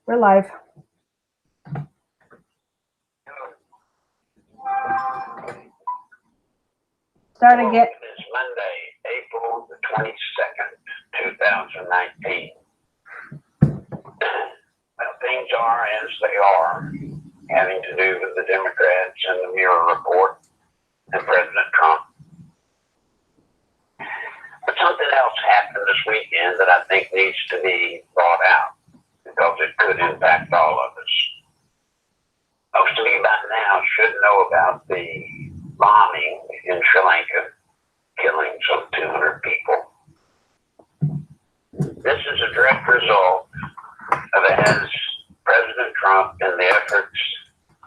We're live. Start again. It's Monday, April the 22nd, 2019. Well, things are as they are, having to do with the Democrats and the Mueller report and President Trump. But something else happened this weekend that I think needs to be brought out because it could impact all of us. Most of you by now should know about the bombing in Sri Lanka, killing some 200 people. This is a direct result of as President Trump and the efforts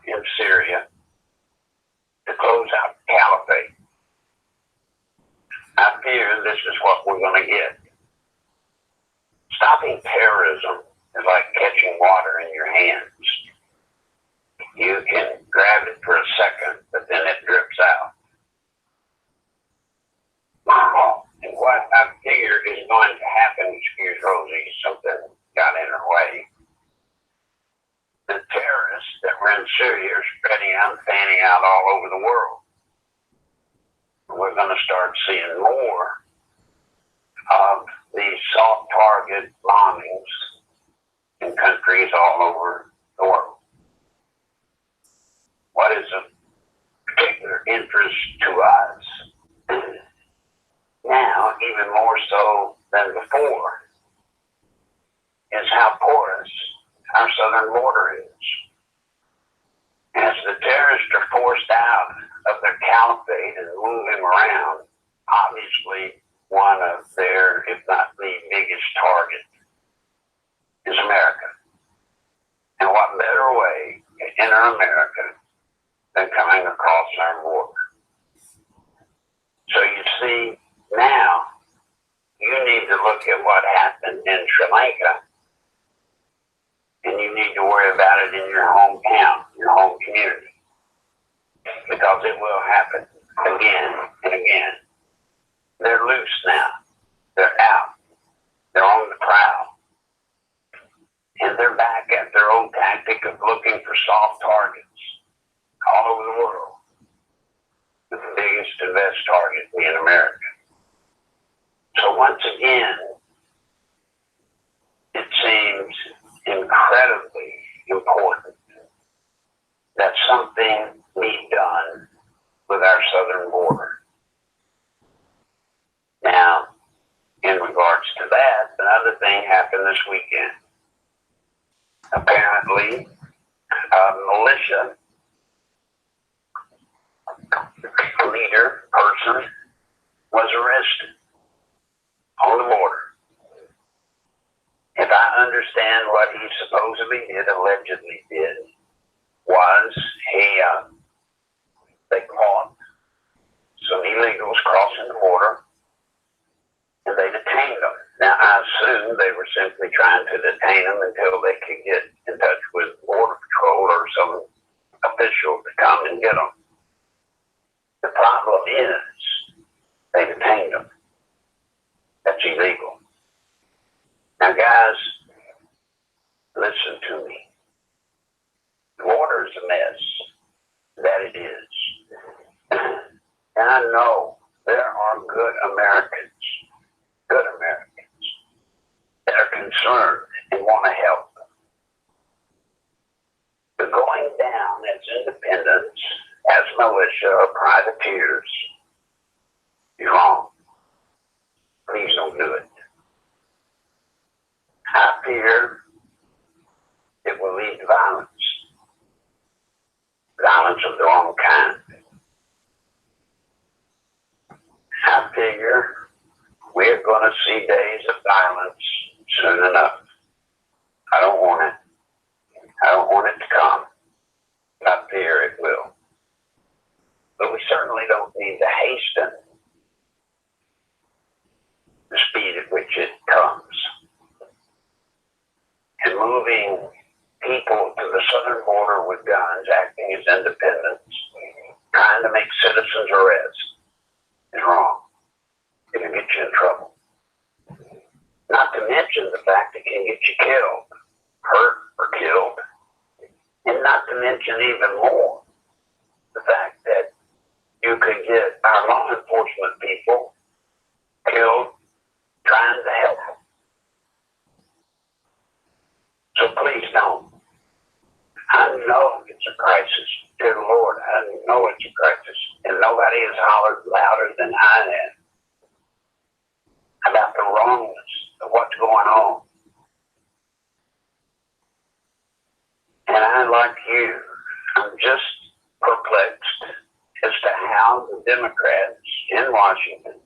in Syria to close out the caliphate. I fear this is what we're going to get. Stopping terrorism is like catching water in your hands. You can grab it for a second, but then it drips out. And what I figure is going to happen, excuse Rosie, something got in her way. The terrorists that were in Syria are spreading out and fanning out all over the world. We're going to start seeing more of these soft target bombings in countries all over the world. What is of particular interest to us now, even more so than before, is how porous our southern border is. As the terrorists are forced out of their caliphate and moving around, obviously one of their, if not the biggest target, is America. And what better way to enter America than coming across our border? So you see, now you need to look at what happened in Sri Lanka, and you need to worry about it in your hometown, your home community, because it will happen again and again. They're loose now. They're out. They're on the prowl. And they're back at their old tactic of looking for soft targets all over the world, with the biggest and best target being America. So once again, it seems incredibly important that something be done with our southern border. Now, in regards to that, another thing happened this weekend. Apparently, a militia leader, person, was arrested on the border. If I understand what he supposedly did, allegedly did, was they caught some illegals crossing the border and they detained them. Now, I assume they were simply trying to detain them until they could get in touch with Border Patrol or some official to come and get them. The problem is they detained them. That's illegal. Now, guys, listen to me. The border is a mess. That it is. And I know there are good Americans that are concerned and want to help. But going down as independents, as militia or privateers, is wrong. Please don't do it. I fear it will lead to violence. Violence of the wrong kind. I figure we're going to see days of violence soon enough. I don't want it. I don't want it to come. But I fear it will. But we certainly don't need to hasten the speed at which it comes. And moving people to the southern border with guns, acting as independents, trying to make citizens arrest, is wrong. It can get you in trouble. Not to mention the fact it can get you killed, hurt, or mention even more the fact that you could get our law enforcement people killed trying to help them. So please don't. I know it's a crisis. Dear Lord, I know it's a crisis. And nobody has hollered louder than I have about the wrongness of what's going on. And I, like you, I'm just perplexed as to how the Democrats in Washington,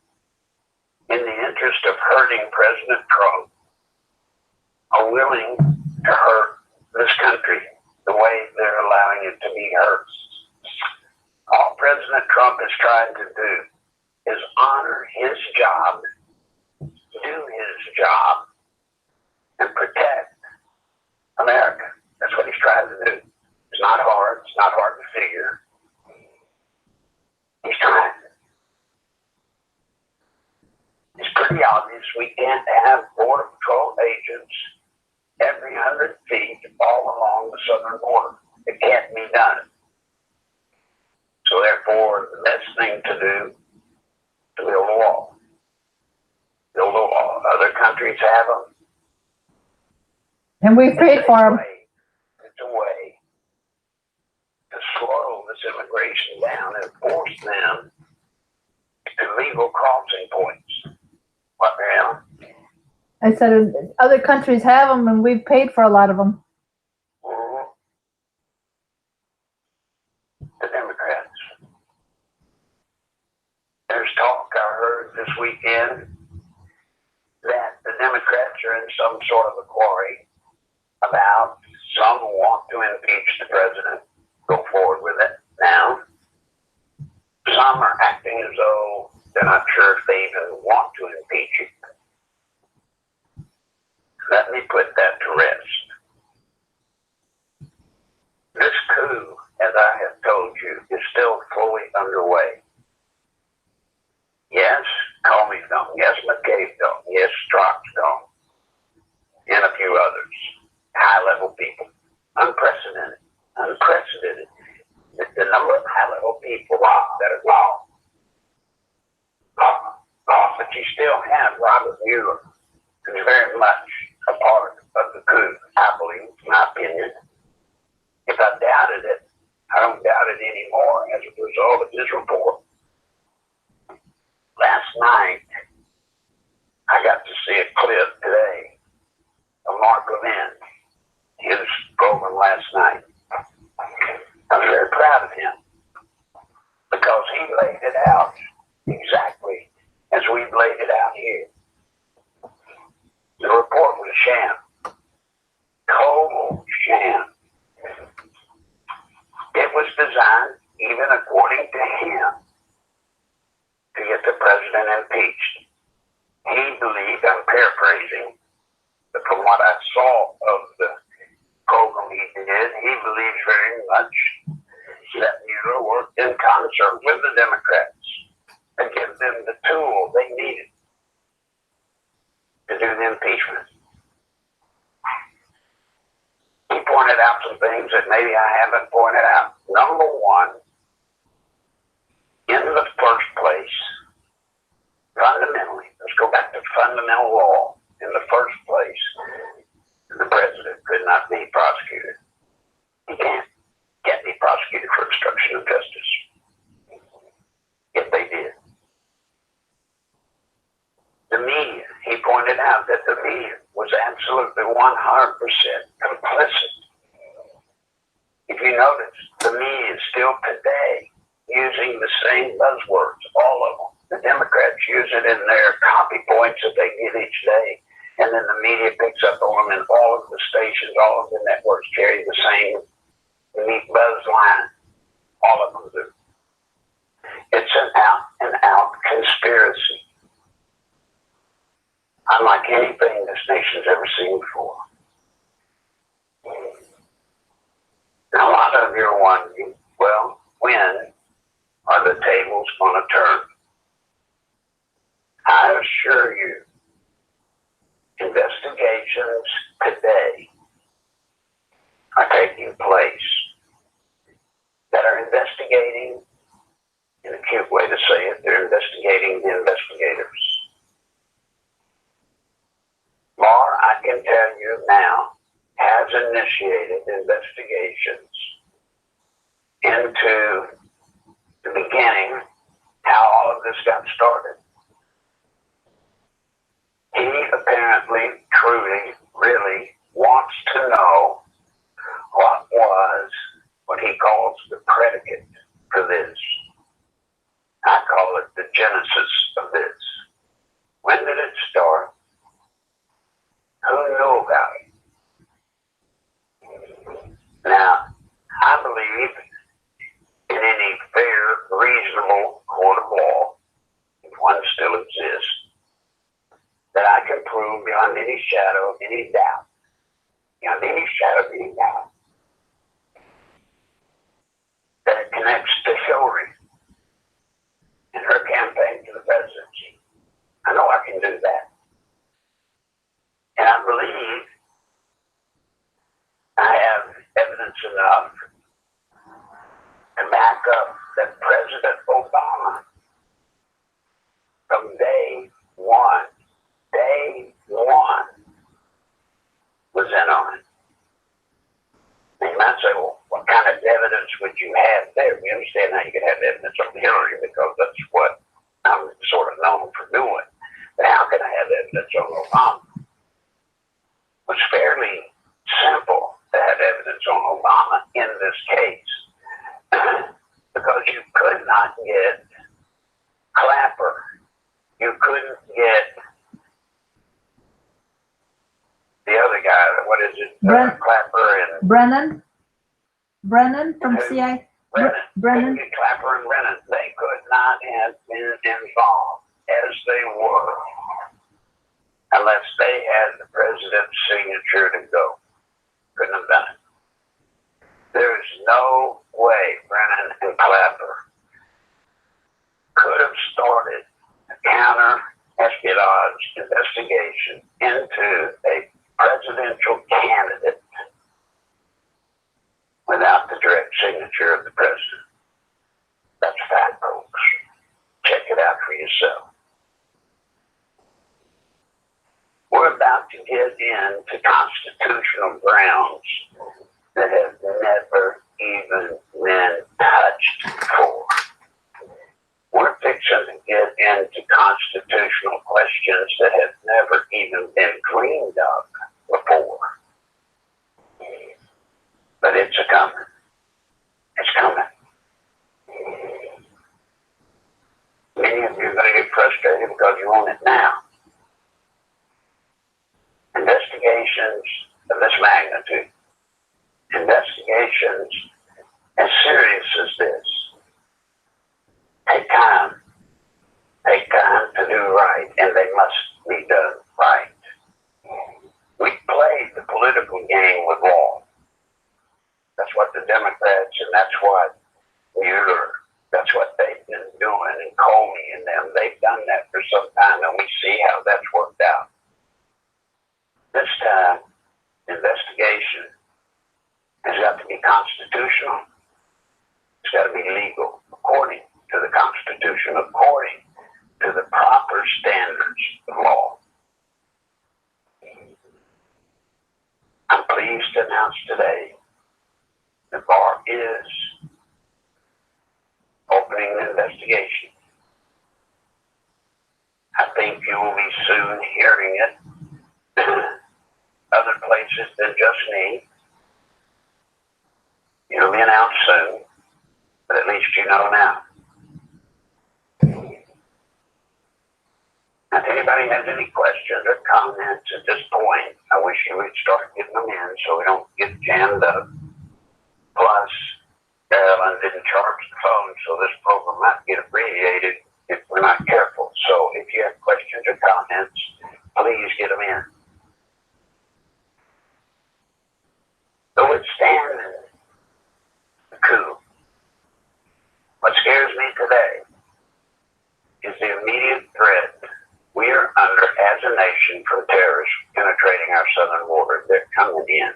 in the interest of hurting President Trump, are willing to hurt this country the way they're allowing it to be hurt. All President Trump is trying to do is honor his job, do his job, and protect America. That's what he's trying to do. It's not hard. It's not hard to figure. He's trying. It's pretty obvious we can't have Border Patrol agents every 100 feet all along the southern border. It can't be done. So therefore, the best thing to do is to build a wall. Build a wall. Other countries have them. And we've paid for them. It's a way to slow this immigration down and force them to legal crossing points. What the hell? I said other countries have them, and we've paid for a lot of them. The Democrats. There's talk I heard this weekend that the Democrats are in some sort of a quarry about some want to impeach the president, go forward with it now. Some are acting as though they're not sure if they even want to impeach him. Let me put that to rest. This coup, as I have told you, is still fully underway. Yes, Comey's gone. Yes, McCabe's gone. Yes, Strzok's gone. And a few others. High-level people. Unprecedented. Unprecedented. The number of high-level people that are gone. But you still have Robert Mueller, who's very much a part of the coup, I believe, in my opinion. If I doubted it, I don't doubt it anymore as a result of his report. Last night, I got to see a clip today of Mark Levin, his program last night. I was very proud of him because he laid it out exactly as we've laid it out here. The report was a sham. Total sham. It was designed, even according to him, to get the president impeached. He believed, I'm paraphrasing, but from what I saw of the program he did, he believes very much that Mueller worked in concert with the Democrats to give them the tool they needed to do the impeachment. He pointed out some things that maybe I haven't pointed out. Number one, in the first place, fundamentally, let's go back to fundamental law. In the first place, the president could not be prosecuted. He can't be prosecuted for obstruction of justice. If they did. The media, he pointed out that the media was absolutely 100% complicit. If you notice, the media is still today using the same buzzwords, all of them. The Democrats use it in their copy points that they get each day, and then the media picks up on them, and all of the stations, all of the networks carry the same buzz line. All of them do. It's an out-and-out conspiracy. Unlike anything this nation's ever seen before. Now, a lot of you are wondering, well, when are the tables going to turn? I assure you, investigations today are taking place can tell you now, has initiated investigations into the beginning, how all of this got started. He apparently, truly, really wants to know what he calls the predicate for this. I call it the genesis of this. When did it start? Who knew about it? Now, I believe in any fair, reasonable court of law, if one still exists, that I can prove beyond any shadow of any doubt, that it connects to Hillary and her campaign to the presidency. I know I can do that. And I believe I have evidence enough to back up that President Obama, from day one, was in on it. And you might say, well, what kind of evidence would you have there? We understand how you can have evidence on Hillary because that's what I'm sort of known for doing. But how can I have evidence on Obama? It's fairly simple to have evidence on Obama in this case because you could not get Clapper. You couldn't get the other guy, what is it? Clapper and Brennan from CIA. Brennan. Couldn't get Clapper and Brennan. They could not have been involved as they were unless they had the president's signature to go. Couldn't have done it. There's no way Brennan and Clapper could have started a counter-espionage investigation into a presidential candidate without the direct signature of the president. That's fact, folks. Check it out for yourself. We're about to get into constitutional grounds that have never even been touched before. We're fixing to get into constitutional questions that have never even been dreamed of before. But it's coming. It's coming. Many of you are going to get frustrated because you own it now. Investigations of this magnitude, investigations as serious as this, take time to do right, and they must be done right. We played the political game with law. That's what the Democrats and that's what Mueller, that's what they've been doing, and Comey and them, they've done that for some time, and we see how that's worked out. This time, investigation has got to be constitutional. It's got to be legal, according to the Constitution, according to the proper standards of law. I'm pleased to announce today the bar is opening an investigation. I think you will be soon hearing it. Other places than just me. It'll be announced soon, but at least you know now. If anybody has any questions or comments at this point, I wish you would start getting them in so we don't get jammed up. Plus, Carolyn didn't charge the phone, so this program might get abbreviated if we're not careful. So if you have questions or comments, please get them in. Notwithstanding the coup, what scares me today is the immediate threat we are under as a nation from terrorists penetrating our southern border. They're coming in.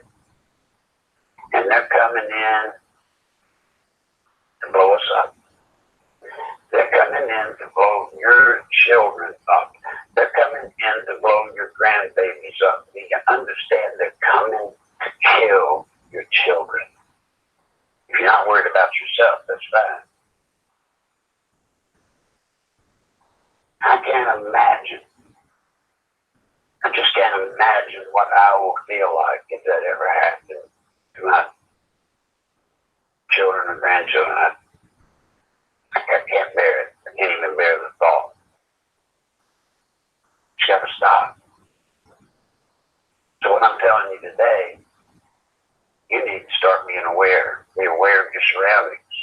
And they're coming in to blow us up. They're coming in to blow your children up. They're coming in to blow your grandbabies up. You can understand they're coming to kill your children. If you're not worried about yourself, that's fine. I can't imagine. I just can't imagine what I will feel like if that ever happened to my children or grandchildren. I can't bear it. I can't even bear the thought. It's got to stop. So what I'm telling you today, you need to start being aware. Be aware of your surroundings.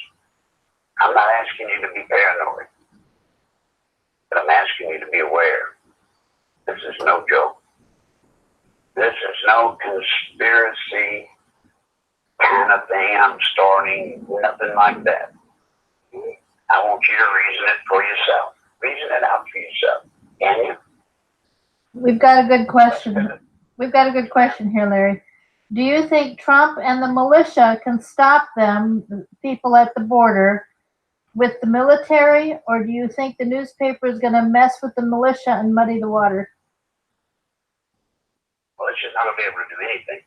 I'm not asking you to be paranoid, but I'm asking you to be aware. This is no joke. This is no conspiracy kind of thing I'm starting, nothing like that. I want you to reason it for yourself. Reason it out for yourself. Can you? We've got a good question. We've got a good question here, Larry. Do you think Trump and the militia can stop them, the people at the border, with the military, or do you think the newspaper is going to mess with the militia and muddy the water? Well, it's just not going to be able to do anything.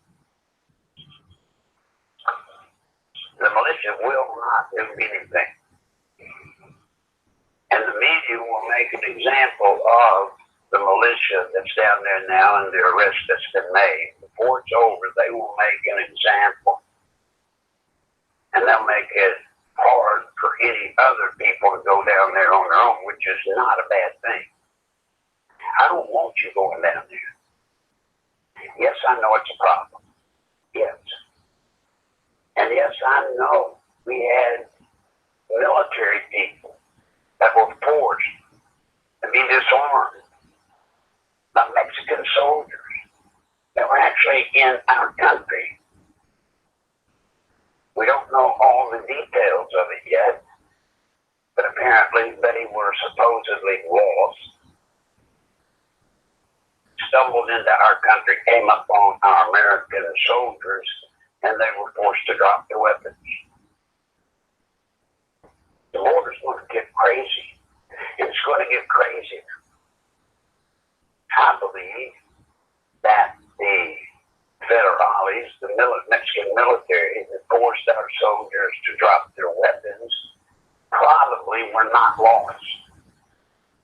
The militia will not do anything. And the media will make an example of the militia that's down there now and the arrest that's been made. Before it's over, they will make an example. And they'll make it hard for any other people to go down there on their own, which is not a bad thing. I don't want you going down there. Yes, I know it's a problem. Yes. And yes, I know we had military people that were forced to be disarmed by Mexican soldiers that were actually in our country. We don't know all the details of it yet, but apparently they were supposedly lost, stumbled into our country, came up on our American soldiers, and they were forced to drop their weapons. The border's going to get crazy, and it's going to get crazier. I believe that the federales, the Mexican military that forced our soldiers to drop their weapons, probably were not lost.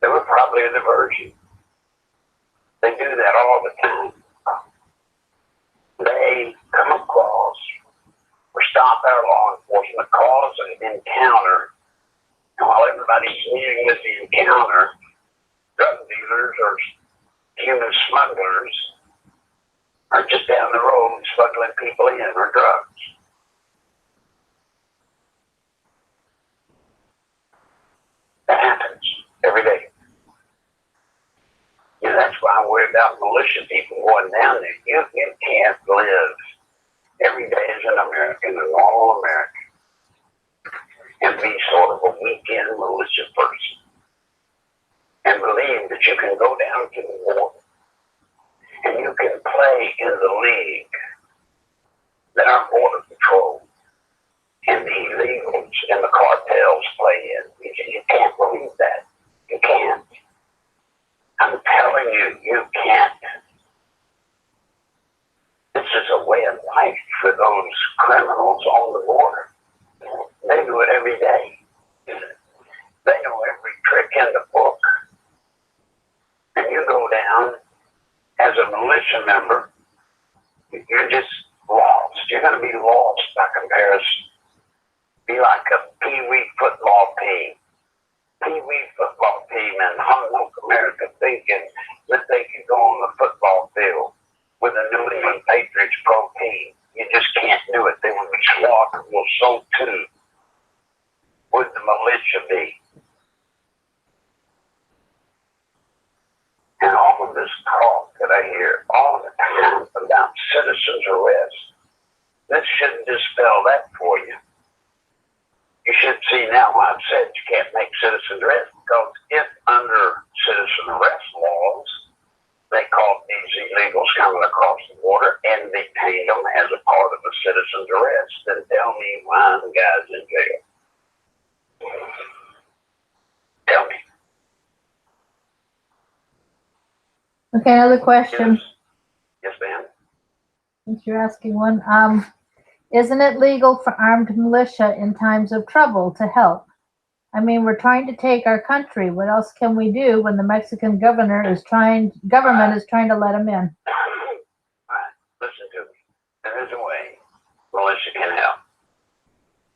They were probably a diversion. They do that all the time. They come across or stop our law enforcement, cause an encounter, and while everybody's dealing with the encounter, drug dealers or human smugglers are just down the road smuggling people in or drugs. That happens every day. You know, that's why I worry about militia people going down there. You can't live every day as an American, a normal American, and be sort of a weekend militia person and believe that you can go down to the border and you can play in the league that our border patrol and the illegals and the cartels play in. You can't believe that. You can't. I'm telling you, you can't. This is a way of life for those criminals on the border. They do it every day. They know every trick in the book. And you go down as a militia member, you're just lost. You're going to be lost by comparison. Be like a pee-wee football team. Pee-wee football team in Hunnock, America, thinking that they could go on the football field with a New England Patriots pro team. You just can't do it. They would be slaughtered. Well, so too would the militia be. And all of this talk that I hear all the time about citizens' arrest, this should dispel that for you. You should see now why I've said you can't make citizens arrest, because if under citizen arrest laws, they caught these illegals coming across the border and detained them as a part of a citizen's arrest, then tell me why the guy's in jail. Okay, another question. Yes, ma'am. Since you're asking one, isn't it legal for armed militia in times of trouble to help? I mean, we're trying to take our country. What else can we do when the Mexican government is trying to let them in? Alright, listen to me. There is a way militia can help.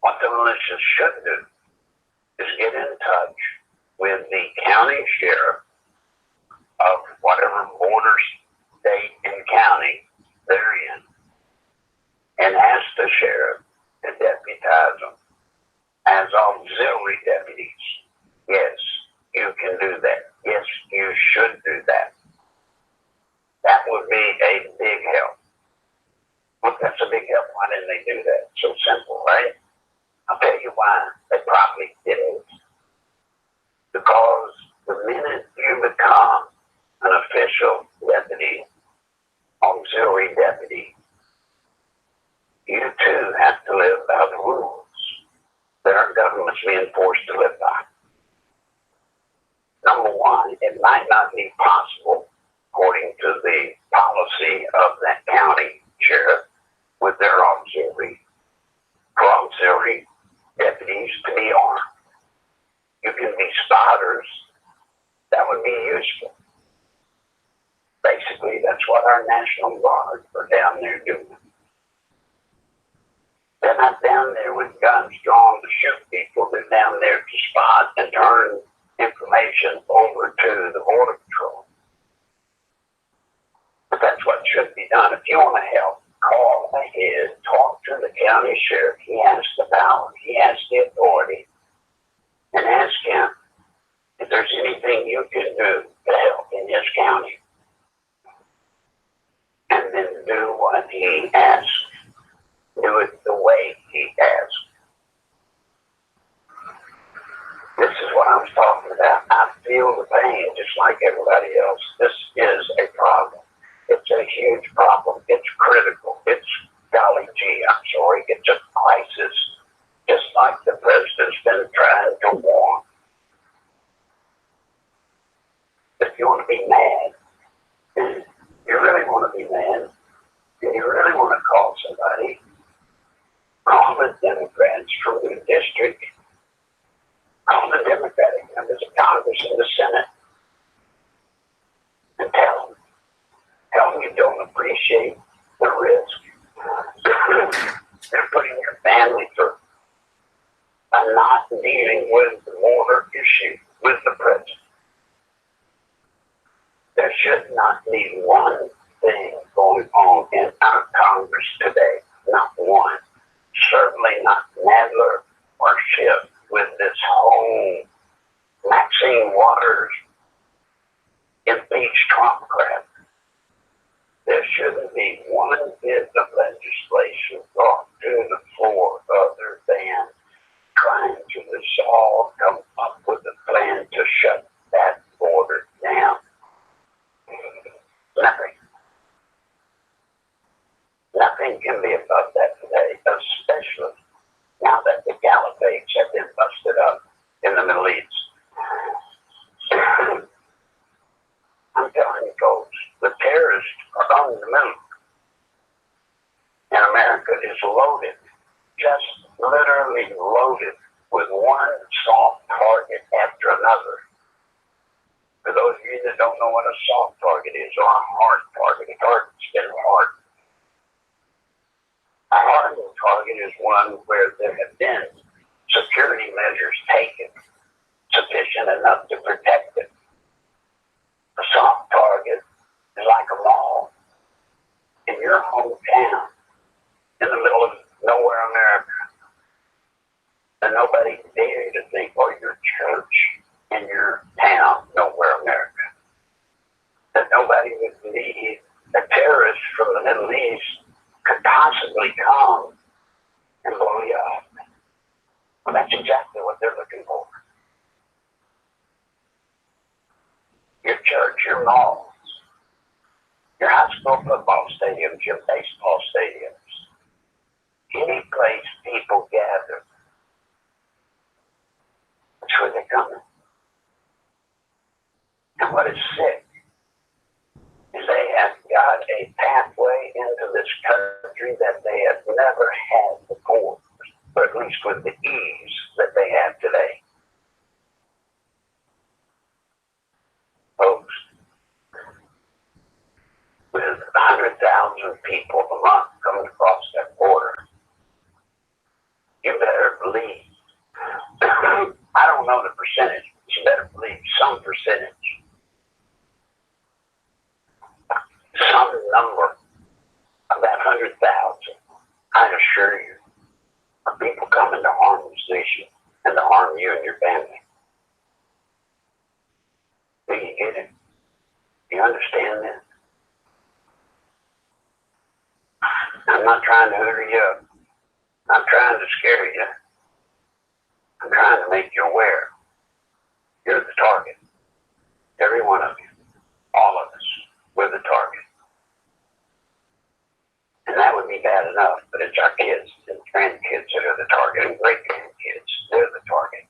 What the militia should do is get in touch with the county sheriff of whatever border state and county they're in and ask the sheriff to deputize them as auxiliary deputies. Yes, you can do that. Yes, you should do that. That would be a big help. Well, that's a big help. Why didn't they do that? So simple, right? I'll tell you why they probably didn't. Because the minute you become an official deputy, auxiliary deputy, you too have to live by the rules that our government's being forced to live by. Number one, it might not be possible, according to the policy of that county sheriff, with their auxiliary deputies to be armed. You can be spotters. That would be useful. Basically, that's what our National Guard are down there doing. They're not down there with guns drawn to shoot people. They're down there to spot and turn information over to the Border Patrol. But that's what should be done. If you want to help, call ahead, talk to the county sheriff. He has the power. He has the authority. And ask him if there's anything you can do to help in his county. And then do what he asks. Do it the way he asks. This is what I was talking about. I feel the pain just like everybody else. This is a problem. It's a huge problem. It's critical. It's, golly gee, I'm sorry, it's a crisis. Just like the president's been trying to warn. If you want to be mad, you really want to be mad, and you really want to call somebody, call the Democrats from the district, call the Democratic members of Congress and the Senate, and tell them you don't appreciate the risk they're putting your family through by not dealing with the border issue with the president. There should not be one thing going on in our Congress today. Not one. Certainly not Nadler or Schiff with this whole Maxine Waters impeach Trump crap. There shouldn't be one bit of legislation brought to the floor other than trying to resolve, come up with a plan to shut that border down. Nothing. Nothing can be above that today, especially now that the caliphates have been busted up in the Middle East. I'm telling you folks, the terrorists are on the move. And America is loaded, just literally loaded with one soft target after another. For those of you that don't know what a soft target is, or a hard target, a target's been hard. A hardened target is one where there have been security measures taken sufficient enough to protect it. A soft target is like a mall in your hometown, in the middle of nowhere, America. And nobody dare to think, oh, your church in your town, nowhere, America. That nobody would believe a terrorist from the Middle East could possibly come and blow you up. Well, that's exactly what they're looking for. Your church, your malls, your high school football stadiums, your baseball stadiums, any place people gather, that's where they're coming. And what is sick something that they have never had before, but at least with the ease that they have today. Folks, with 100,000 people a month coming across that border, you better believe, I don't know the percentage, but you better believe some percentage, some number of that 100,000, I assure you, are people coming to harm this nation and to harm you and your family. Do you get it? Do you understand this? I'm not trying to hooter you up. I'm trying to scare you. I'm trying to make you aware. You're the target. Every one of you. All of us. We're the target. And that would be bad enough, but it's our kids and grandkids that are the target, and great-grandkids. They're the target.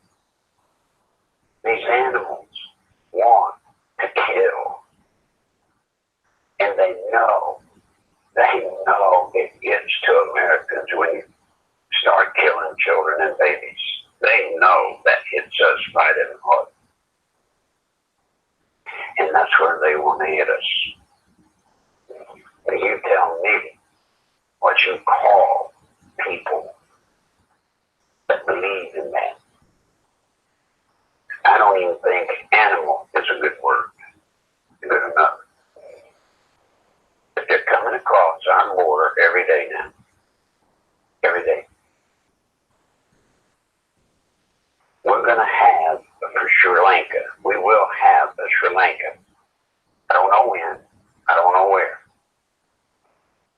These animals want to kill. And they know it gets to Americans when you start killing children and babies. They know that hits us right in the heart. And that's where they want to hit us. But you tell me what you call people that believe in that. I don't even think animal is a good word. Good enough. But they're coming across our border every day now. Every day. We're going to have for Sri Lanka. We will have a Sri Lanka. I don't know when. I don't know where.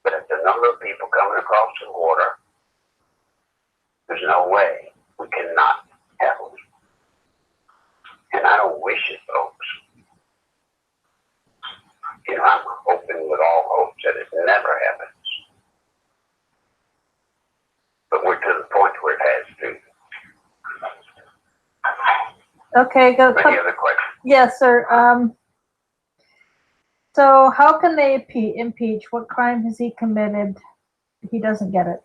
But at the number of people coming across the border, there's no way we cannot have it. And I don't wish it, folks. You know, I'm hoping with all hopes that it never happens. But we're to the point where it has to. Okay, go. Any other questions? Yes, sir. So how can they impeach? What crime has he committed? He doesn't get it.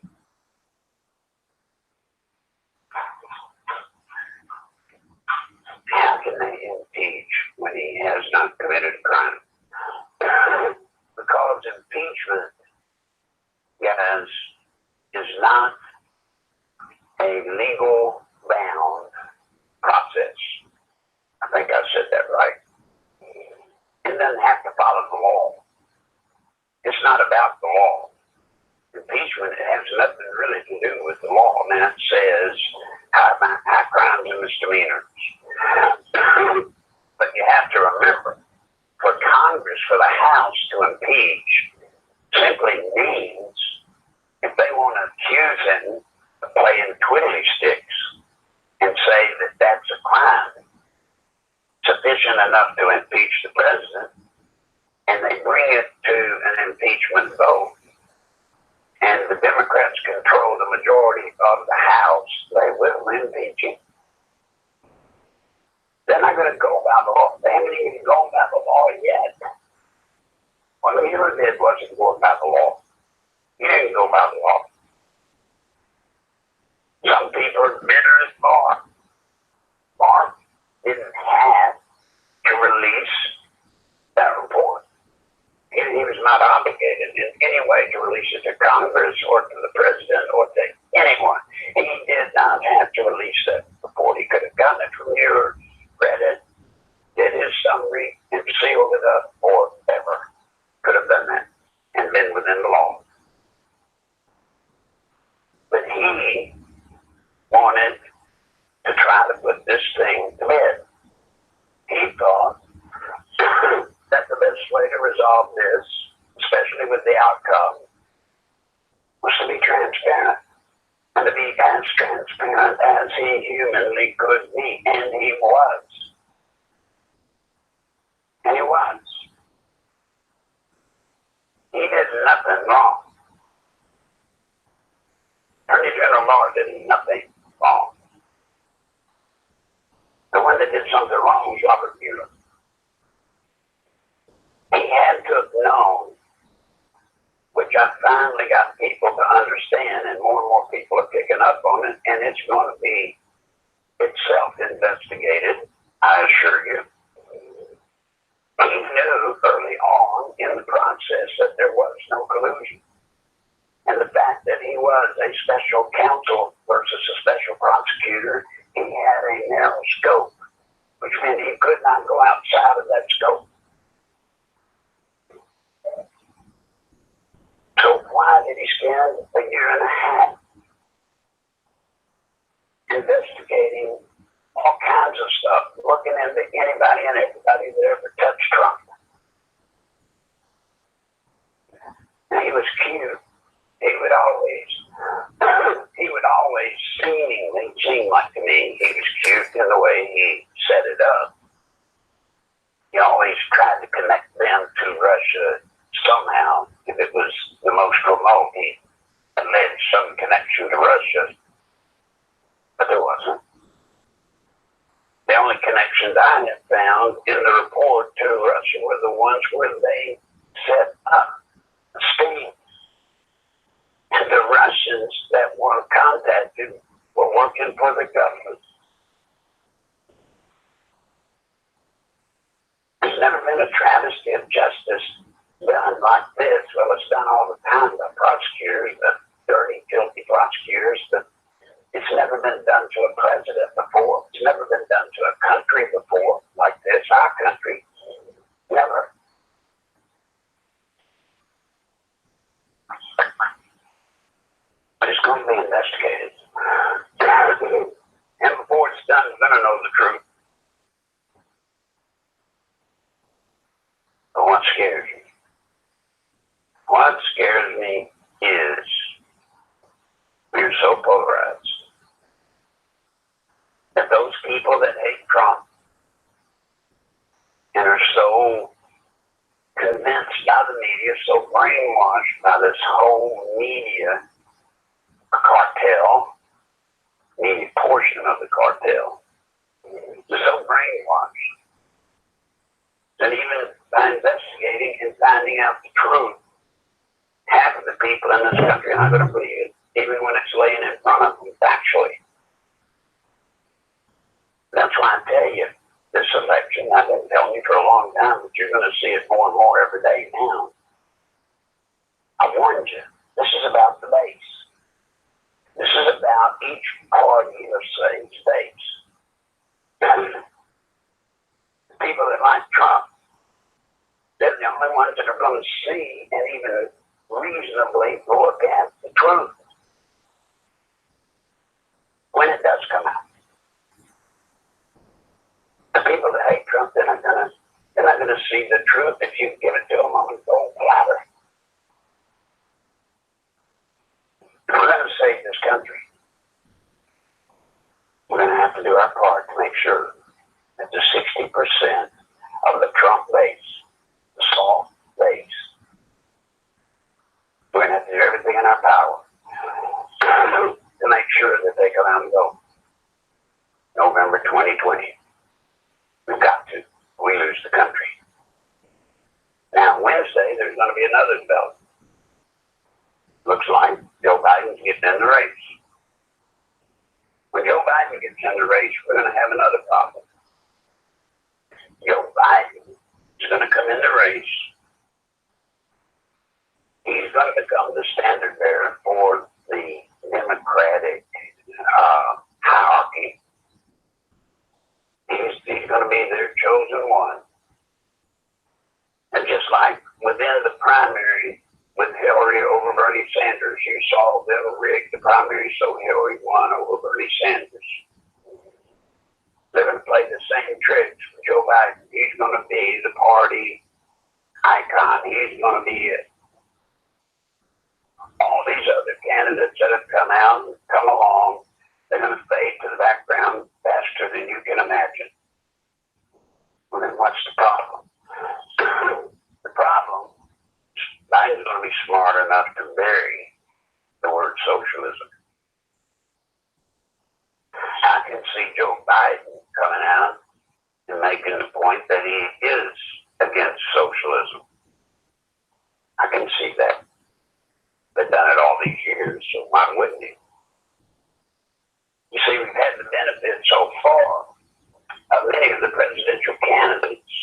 How can they impeach when he has not committed a crime? Because impeachment, guys, is not a legal bound process. I think I said that right. It doesn't have to follow the law. It's not about the law. Impeachment has nothing really to do with the law. Now it says high crimes and misdemeanors. But you have to remember, for Congress, for the House to impeach simply means if they want to accuse him of playing twiddly sticks and say that that's a crime sufficient enough to impeach the president, and they bring it to an impeachment vote, and the Democrats control the majority of the House, they will impeach him. They're not going to go by the law. They haven't even gone by the law yet. What Mueller did wasn't going by the law. He didn't go by the law. Some people are bitter as Barr. Barr didn't have to release that report. He was not obligated in any way to release it to Congress or to the president or to anyone. He did not have to release that report. He could have gotten it from Mueller, read it, did his summary, and sealed it up, or ever could have done that and been within the law. But he wanted to try to put this thing to bed. He thought that the best way to resolve this, especially with the outcome, was to be transparent. And to be as transparent as he humanly could be. And he was. And he was. He did nothing wrong. Attorney General Barr did nothing wrong. The one that did something wrong was Robert Mueller. He had to have known which I finally got people to understand, and more people are picking up on it, and it's going to be itself investigated, I assure you. He knew early on in the process that there was no collusion. And the fact that he was a special counsel versus a special prosecutor, he had a narrow scope, which meant he could not go outside of that scope. So why did he spend a year and a half investigating all kinds of stuff, looking into anybody and everybody that ever touched Trump? And he was cute. He would always seemingly seem like to me he was cute in the way he set it up. He always tried to connect them to Russia somehow. If it was the most remote, he alleged some connection to Russia, but there wasn't. The only connections I have found in the report to Russia were the ones where they set up a sting. And the Russians that were contacted were working for the government. There's never been a travesty of justice done like this. Well, it's done all the time by prosecutors, the dirty, guilty prosecutors, but it's never been done to a president before. It's never been done to a country before like this, our country. Never. But it's going to be investigated. And before it's done, we're going to know the truth. But what scares me? What scares me is we're so polarized that those people that hate Trump and are so convinced by the media, so brainwashed by this whole media cartel, media portion of the cartel, is so brainwashed that even by investigating and finding out the truth, half of the people in this country are not going to believe it, even when it's laying in front of them factually. That's why I tell you, this election, I've been telling you for a long time, but you're going to see it more and more every day now. I warned you, this is about the base. This is about each party of states. The people that like Trump, they're the only ones that are going to see and even reasonably look at the truth when it does come out. The people that hate Trump, they're not gonna see the truth if you give it to them on a gold platter. If we're gonna save this country, we're gonna have to do our part to make sure that the 60% of the Trump base, the soft base, we're gonna have to do everything in our power to make sure that they come out and go. November 2020. We've got to. We lose the country. Now, Wednesday, there's going to be another development. Looks like Joe Biden's getting in the race. When Joe Biden gets in the race, we're going to have another problem. Joe Biden is going to come in the race. He's going to become the standard bearer for the Democratic hierarchy. He's going to be their chosen one. And just like within the primary with Hillary over Bernie Sanders, you saw them rig the primary so Hillary won over Bernie Sanders. They're going to play the same tricks with Joe Biden. He's going to be the party icon. He's going to be it. All these other candidates that have come out and come along, they're going to fade to the background faster than you can imagine. Well, then what's the problem? The problem, Biden's going to be smart enough to bury the word socialism. I can see Joe Biden coming out and making the point that he is against socialism. I Why wouldn't he? You see, we've had the benefit so far of many of the presidential candidates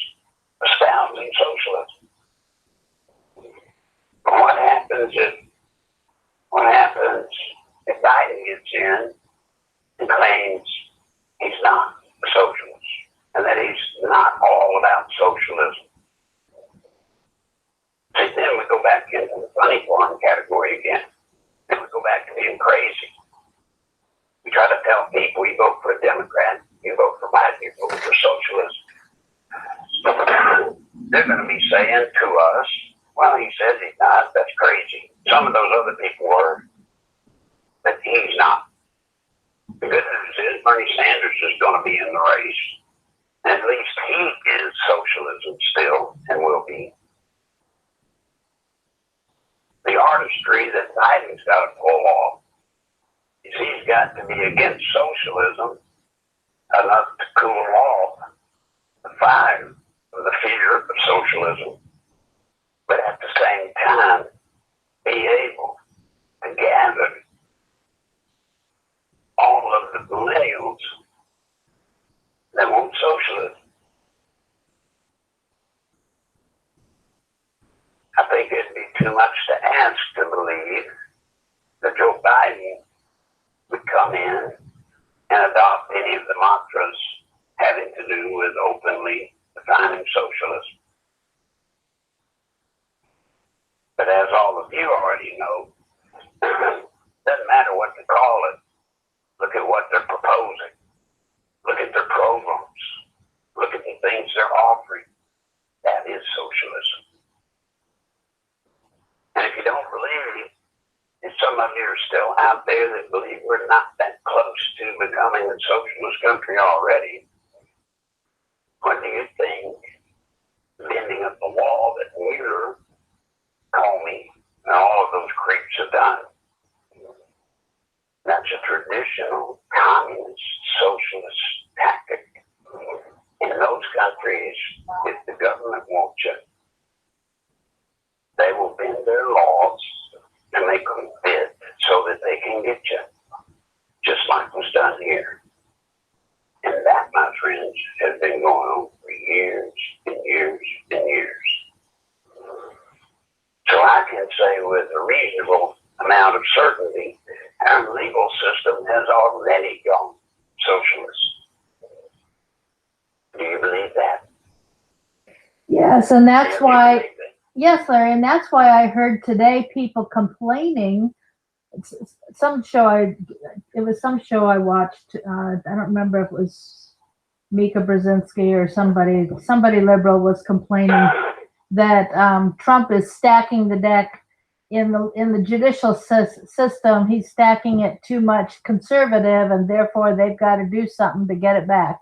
espousing socialism. But what happens if Biden gets in and claims he's not a socialist and that he's not all about socialism? See, then we go back into the funny farm category again. Then we go back to being crazy. We try to tell people you vote for a Democrat, you vote for Biden, you vote for socialism. They're going to be saying to us, well, he says he's not, that's crazy. Some of those other people were, but he's not. The good news is Bernie Sanders is going to be in the race. At least he is socialism still and will be. The artistry that Biden's got to pull off is he's got to be against socialism enough to cool off the fire of the fear of socialism, but at the same time be able to gather all of the millennials that want socialism. I think it'd be too much to ask to believe that Joe Biden would come in and adopt any of the mantras having to do with openly defining socialism. But as all of you already know, doesn't matter what to call it. Look at what they're proposing. Look at their programs. Look at the things they're offering. That is socialism. And if you don't believe, if some of you are still out there that believe we're not that close to becoming a socialist country already, what do you think bending up the wall that Mueller, Comey, and all of those creeps have done? That's a traditional communist socialist tactic. In those countries, if the government wants you, they will bend their laws to make them fit so that they can get you, just like was done here. And that, my friends, has been going on for years and years and years. So I can say with a reasonable amount of certainty, our legal system has already gone socialist. Do you believe that? Yes, and that's why, yes, Larry, and that's why I heard today people complaining. It was some show I watched. I don't remember if it was Mika Brzezinski or somebody liberal was complaining that Trump is stacking the deck in the judicial system. He's stacking it too much conservative, and therefore they've got to do something to get it back.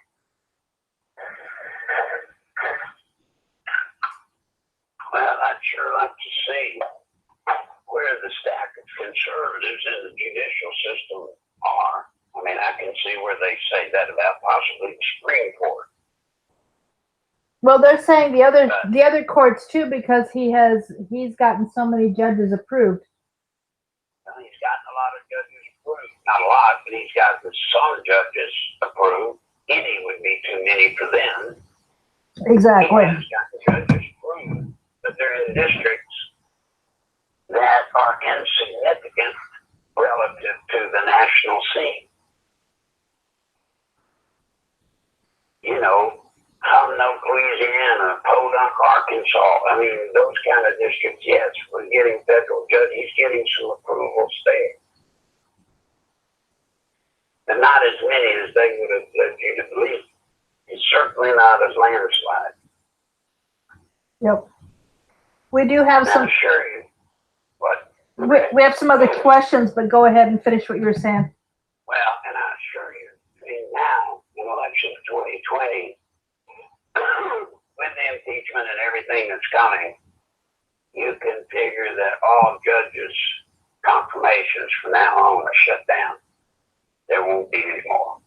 Well, I'd sure like to see where the stack of conservatives in the judicial system are. I mean, I can see where they say that about possibly the Supreme Court. Well, they're saying the other courts too, because he's gotten so many judges approved. Well, he's gotten a lot of judges approved. Not a lot, but he's got some judges approved. Any would be too many for them. Exactly. He has gotten judges approved, but they're in districts that are insignificant relative to the national scene. You know, Humboldt, Louisiana, Podunk, Arkansas. I mean, those kind of districts, yes, we're getting federal judges. He's getting some approvals there. But not as many as they would have led you to believe. It's certainly not as landslide. Yep. We do have some. I assure you. What? We have some other questions, but go ahead and finish what you were saying. Well, and I assure you, I mean, now, in election of 2020, with the impeachment and everything that's coming, you can figure that all judges' confirmations from now on are shut down. There won't be any more.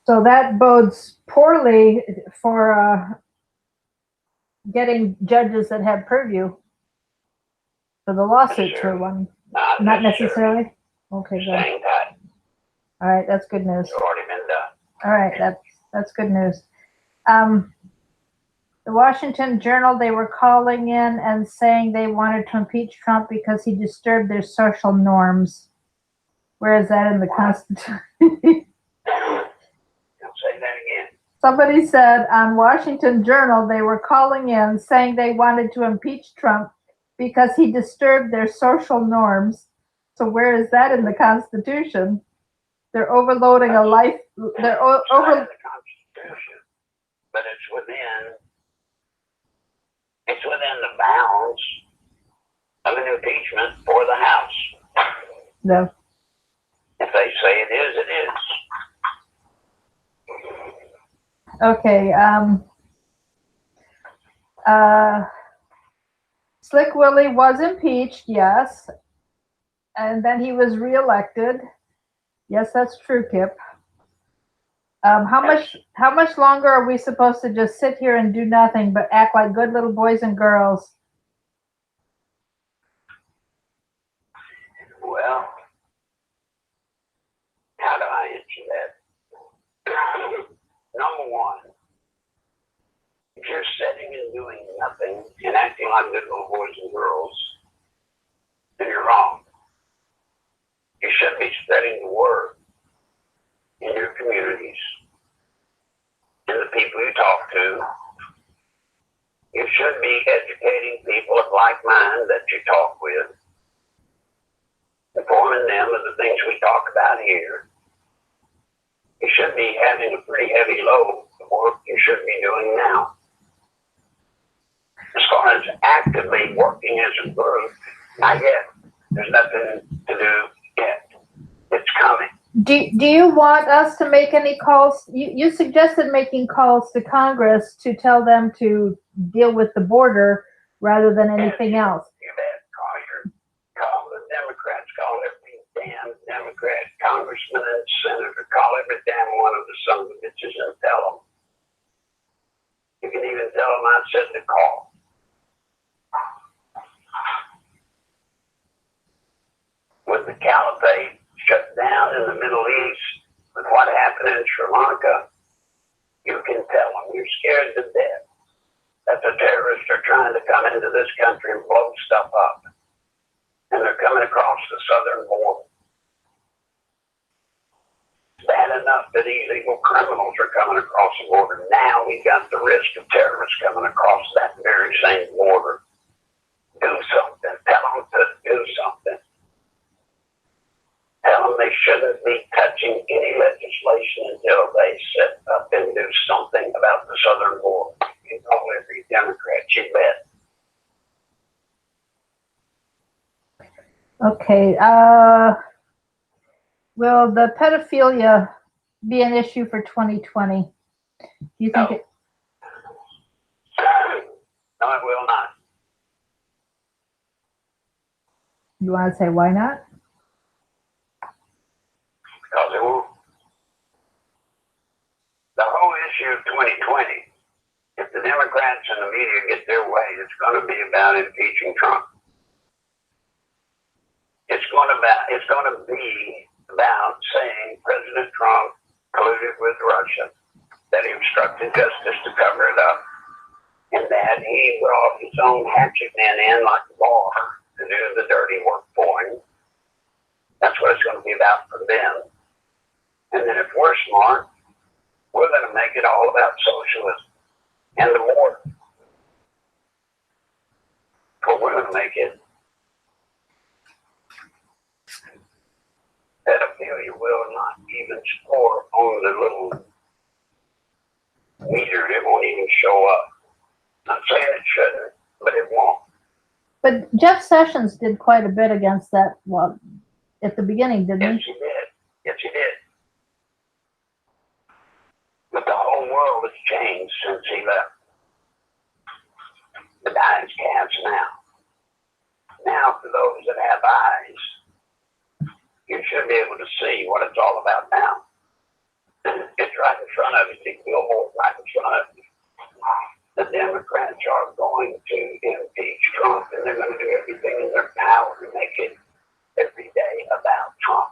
So that bodes poorly for getting judges that have purview for the lawsuits for one. Not necessarily. Okay, good. Staying tight. All right, that's good news. It's already been done. All right, that's good news. The Washington Journal, they were calling in and saying they wanted to impeach Trump because he disturbed their social norms. Where is that in the Constitution? Say that again. Somebody said on Washington Journal they were calling in saying they wanted to impeach Trump because he disturbed their social norms. So where is that in the Constitution? They're overloading a life. They're It's not over. in the Constitution, but it's within the bounds of an impeachment for the House. No. If they say it is, it is. Okay. Slick Willie was impeached, yes, and then he was reelected. Yes, that's true, Kip. How much longer are we supposed to just sit here and do nothing but act like good little boys and girls? Well, how do I answer that? Number one, if you're sitting and doing nothing and acting like good little boys and girls, then you're wrong. You should be spreading the word in your communities and the people you talk to. You should be educating people of like mind that you talk with, informing them of the things we talk about here. You should be having a pretty heavy load of work you should be doing now. As far as actively working as a group, not yet. There's nothing to do yet. It's coming. Do you want us to make any calls? You suggested making calls to Congress to tell them to deal with the border rather than anything else. You bet. Call the Democrats, call every damn Democrat, congressman and senator, call every damn one of the sons of bitches and tell them. You can even tell them I said to call. With the caliphate shut down in the Middle East, with what happened in Sri Lanka, you can tell them you're scared to death that the terrorists are trying to come into this country and blow stuff up. And they're coming across the southern border. It's bad enough that illegal criminals are coming across the border. Now we've got the risk of terrorists coming across that very same border. Do something. Tell them to do something. Tell them they shouldn't be touching any legislation until they set up and do something about the southern border. You call every Democrat, you bet. Okay. Will the pedophilia be an issue for 2020? Do you think No. it? No, it will not. You want to say why not? Because it won't. The whole issue of 2020, if the Democrats and the media get their way, it's going to be about impeaching Trump. It's going to be about saying President Trump colluded with Russia, that he obstructed justice to cover it up, and that he brought his own hatchet men in like Barr to do the dirty work for him. That's what it's going to be about for them. And then if we're smart, we're going to make it all about socialism and the border. But we're going to make it pedophilia will not even score on the little meter. It won't even show up. Not saying it shouldn't, but it won't. But Jeff Sessions did quite a bit against that. Well, at the beginning, didn't Yes, he? he did. Yes, he did. But the whole world has changed since he left. The die is cast now. Now, for those that have eyes, you should be able to see what it's all about now. It's right in front of you. The billboard right in front of you. the Democrats are going to impeach Trump, and they're going to do everything in their power to make it every day about Trump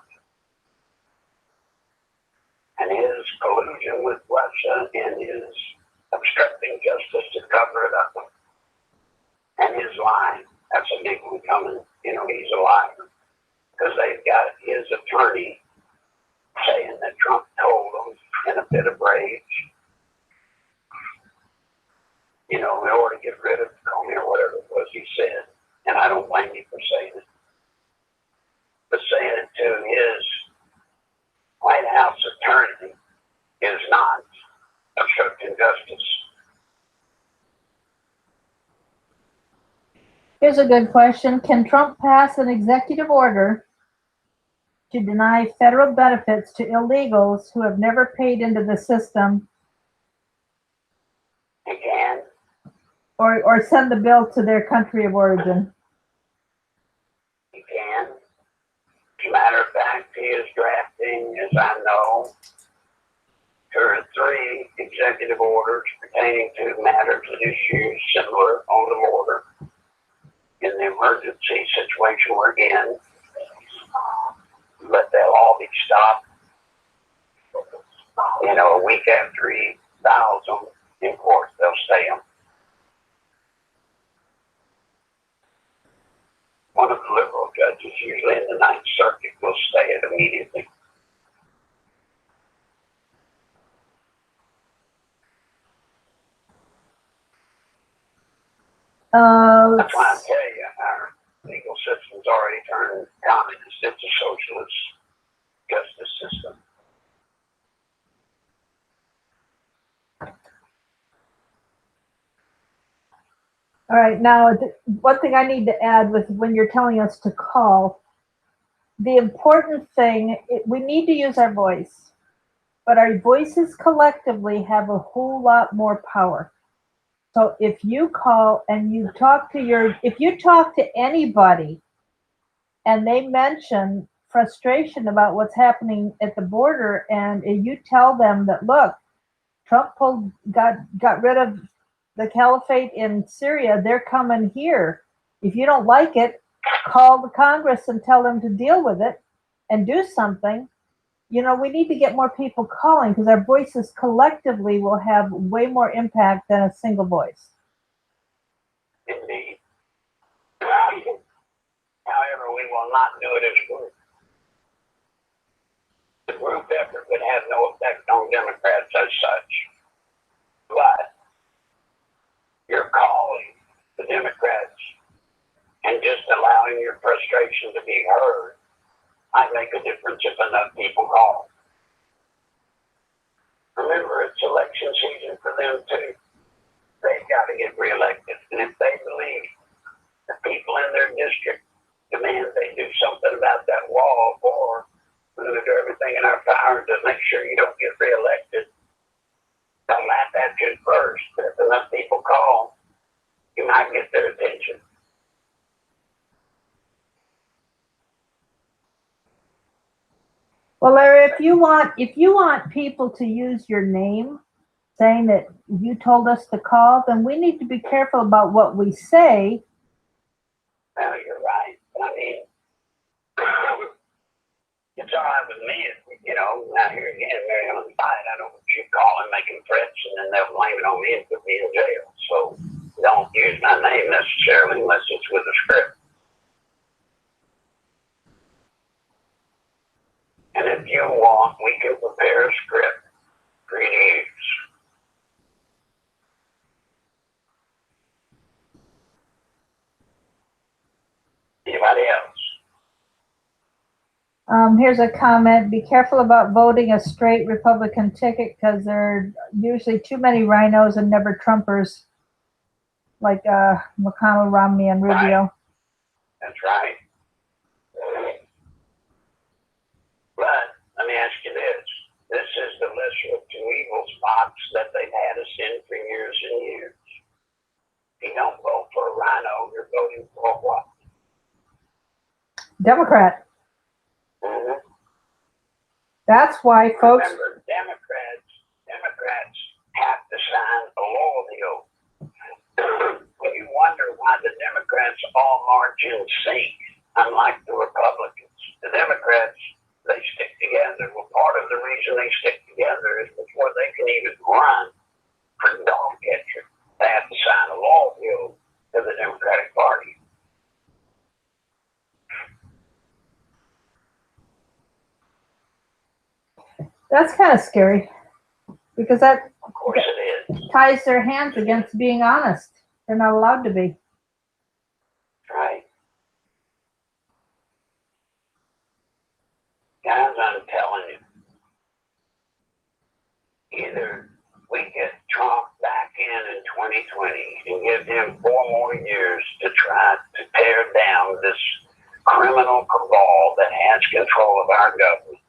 and his collusion with Russia and his obstructing justice to cover it up, and his lying. That's a big one coming. You know, he's a liar because they've got his attorney saying that Trump told them in a bit of rage, you know, in order to get rid of Comey or whatever it was he said. And I don't blame you for saying it. But saying it to his White House attorney is not obstructing justice. Here's a good question. Can Trump pass an executive order to deny federal benefits to illegals who have never paid into the system, He can. or send the bill to their country of origin? He can. As a matter of fact, he is drafting, as I know, 2 or 3 executive orders pertaining to matters and issues similar on the border in the emergency situation we're in. But they'll all be stopped, you know, a week after he files them in court. They'll stay them. One of the liberal judges, usually in the Ninth Circuit, will stay it immediately. That's why I tell you, our legal system's already turned communist. It's a socialist justice system. All right, now one thing I need to add with when you're telling us to call, the important thing, we need to use our voice, but our voices collectively have a whole lot more power. So if you call and you talk to if you talk to anybody and they mention frustration about what's happening at the border, and you tell them that, look, Trump got rid of the caliphate in Syria, they're coming here. If you don't like it, call the Congress and tell them to deal with it and do something. You know, we need to get more people calling because our voices collectively will have way more impact than a single voice. Indeed. However, we will not do it as a group. The group effort would have no effect on Democrats as such. But you're calling the Democrats and just allowing your frustration to be heard might make a difference if enough people call. Remember, it's election season for them too. They've got to get reelected. And if they believe the people in their district demand they do something about that wall, or we're going to do everything in our power to make sure you don't get reelected, they'll laugh at you first. But if enough people call, you might get their attention. Well, Larry, if you want people to use your name, saying that you told us to call, then we need to be careful about what we say. Well, you're right. I mean, it's all right with me. You know, now here again, Mary Ellen Biden, I don't want you calling, making threats, and then they'll blame it on me and put me in jail. So don't use my name necessarily unless it's with a script. And if you want, we can prepare a script for you to use. Anybody else? Here's a comment. Be careful about voting a straight Republican ticket because there are usually too many rhinos and never Trumpers like McConnell, Romney, and Rubio. Right. That's right. But let me ask you this. This is the lesser of two evils box that they've had us in for years and years. If you don't vote for a rhino, you're voting for what? Democrat. Mm-hmm. That's why, folks. Remember, Democrats have to sign a loyalty oath. Democrats all march in sync, unlike the Republicans. The Democrats, they stick together. Well, part of the reason they stick together is before they can even run for dog catcher, they have to sign a law bill to the Democratic Party. That's kind of scary because that Of course it is. ties their hands against being honest. They're not allowed to be. Right. Guys, I'm telling you, either we get Trump back in 2020 and give him 4 more years to try to tear down this criminal cabal that has control of our government.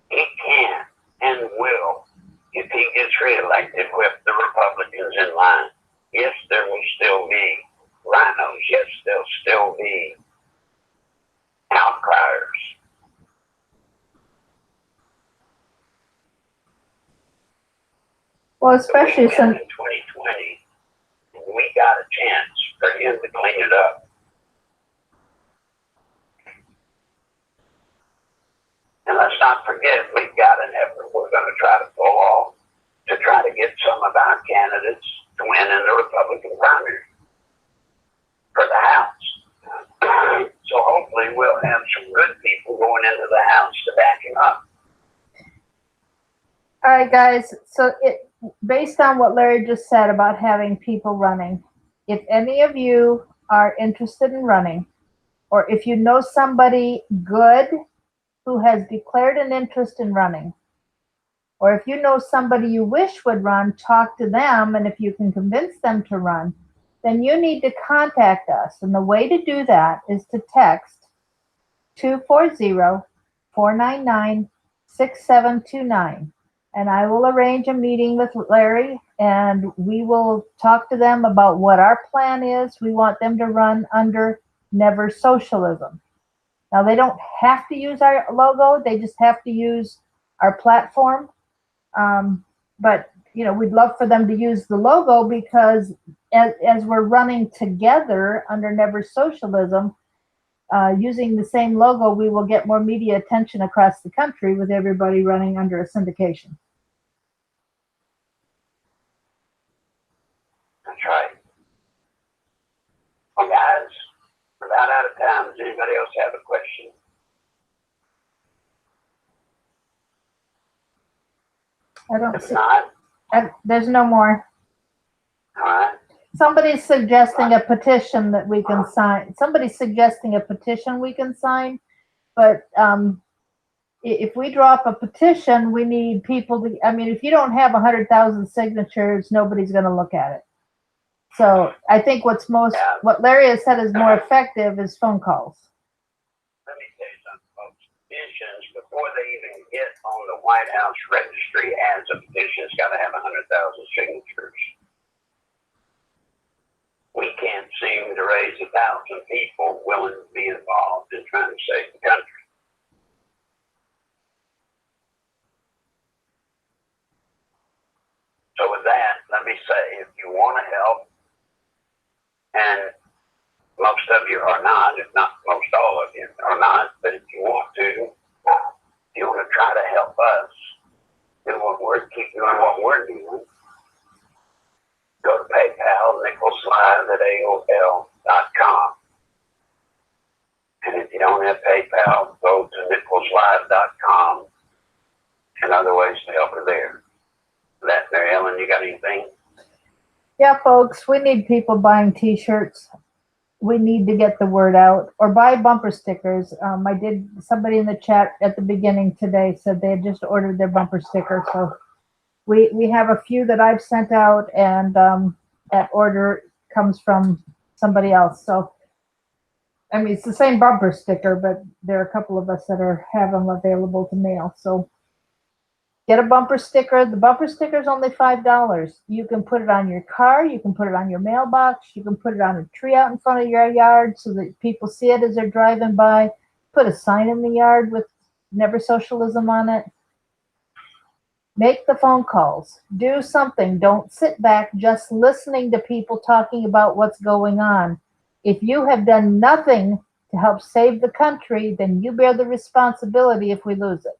He can and will, if he gets reelected, whip the Republicans in line. Yes, there will still be rhinos. Yes, there'll still be outcriers. Well, especially since since in 2020, we got a chance for him to clean it up. And let's not forget, we've got an effort we're going to try to pull off to try to get some of our candidates to win in the Republican primary for the House. So hopefully we'll have some good people going into the House to back him up. all right, guys. So based on what Larry just said about having people running, if any of you are interested in running, or if you know somebody good who has declared an interest in running, or if you know somebody you wish would run, talk to them, and if you can convince them to run, then you need to contact us. And the way to do that is to text 240-499-6729. And I will arrange a meeting with Larry, and we will talk to them about what our plan is. We want them to run under Never Socialism. Now, they don't have to use our logo. They just have to use our platform. But, we'd love for them to use the logo because as we're running together under Never Socialism, using the same logo, we will get more media attention across the country with everybody running under a syndication. That's right. Well, guys, we're about out of time. Does anybody else have a question? I don't If see. not, There's no more. all right. Somebody's suggesting a petition that we can sign. Somebody's suggesting a petition we can sign, but if we drop a petition, we need people to. I mean, if you don't have 100,000 signatures, nobody's going to look at it. So I think what Larry has said is more effective is phone calls. Let me tell you something, folks. Petitions, before they even get on the White House registry as a petition, it's got to have 100,000 signatures. We can't seem to raise 1,000 people willing to be involved in trying to save the country. So with that, let me say, if you want to help, and most of you are not, if not most all of you are not, but if you want to try to help us keep doing what we're doing, go to PayPal, NicholsLive@AOL.com. And if you don't have PayPal, go to NicholsLive.com, and other ways to help are there. That, Mary Ellen, you got anything? Yeah, folks, we need people buying T-shirts. We need to get the word out, or buy bumper stickers. Somebody in the chat at the beginning today said they had just ordered their bumper sticker. So we have a few that I've sent out, and that order comes from somebody else. So, I mean, it's the same bumper sticker, but there are a couple of us that have them available to mail. So get a bumper sticker. The bumper sticker is only $5. You can put it on your car. You can put it on your mailbox. You can put it on a tree out in front of your yard so that people see it as they're driving by. Put a sign in the yard with Never Socialism on it. Make the phone calls. Do something. Don't sit back just listening to people talking about what's going on. If you have done nothing to help save the country, then you bear the responsibility if we lose it.